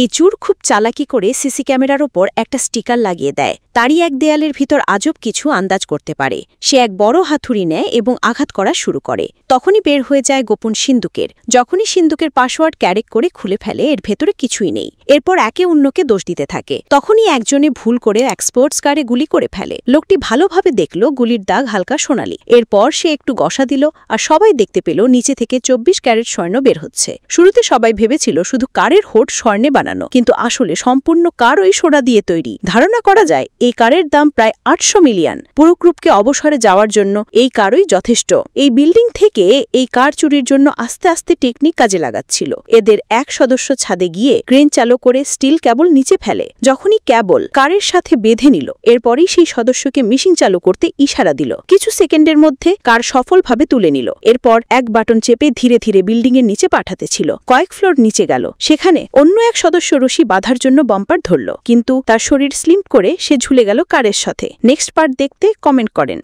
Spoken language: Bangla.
এই চোর খুব চালাকি করে সিসি ক্যামেরার ওপর একটা স্টিকার লাগিয়ে দেয়। তারই এক দেয়ালের ভিতর আজব কিছু আন্দাজ করতে পারে। সে এক বড় হাতুড়ি নেয় এবং আঘাত করা শুরু করে। তখনই বের হয়ে যায় গোপন সিন্দুকের। যখনই সিন্দুকের পাসওয়ার্ড ক্যারেক করে খুলে ফেলে, এর ভেতরে কিছুই নেই। এরপর একে অন্যকে দোষ দিতে থাকে। তখনই একজনে ভুল করে এক স্পোর্টস কারে গুলি করে ফেলে। লোকটি ভালোভাবে দেখল গুলির দাগ হালকা সোনালি। এরপর সে একটু গসা দিল আর সবাই দেখতে পেল নিচে থেকে 24 ক্যারেট স্বর্ণ বের হচ্ছে। শুরুতে সবাই ভেবেছিল শুধু কারের হোড স্বর্ণে বানানো, কিন্তু আসলে সম্পূর্ণ কার ওই সোনা দিয়ে তৈরি। ধারণা করা যায় এই কারের দাম প্রায় 800 মিলিয়ন। পুরো গ্রুপকে অবসরে যাওয়ার জন্য এই কারই যথেষ্ট। এই বিল্ডিং থেকে এই কার চুরির জন্য আস্তে আস্তে টেকনিক কাজে লাগাচ্ছিল। এদের এক সদস্য ছাদে গিয়ে ক্রেন চালু করে স্টিল কেবল নিচে ফেলে। যখনই কেবল কারের সাথে বেঁধে নিল, এরপরই সেই সদস্যকে মেশিন চালু করতে ইশারা দিল। কিছু সেকেন্ডের মধ্যে কার সফলভাবে তুলে নিল। এরপর এক বাটন চেপে ধীরে ধীরে বিল্ডিং এর নিচে পাঠাতে ছিল। কয়েক ফ্লোর নিচে গেল। সেখানে অন্য এক সদস্য রশি বাঁধার জন্য বাম্পার ধরল, কিন্তু তার শরীর স্লিম করে সে ঝুলে গেল কারের সাথে। নেক্সট পার্ট দেখতে কমেন্ট করেন।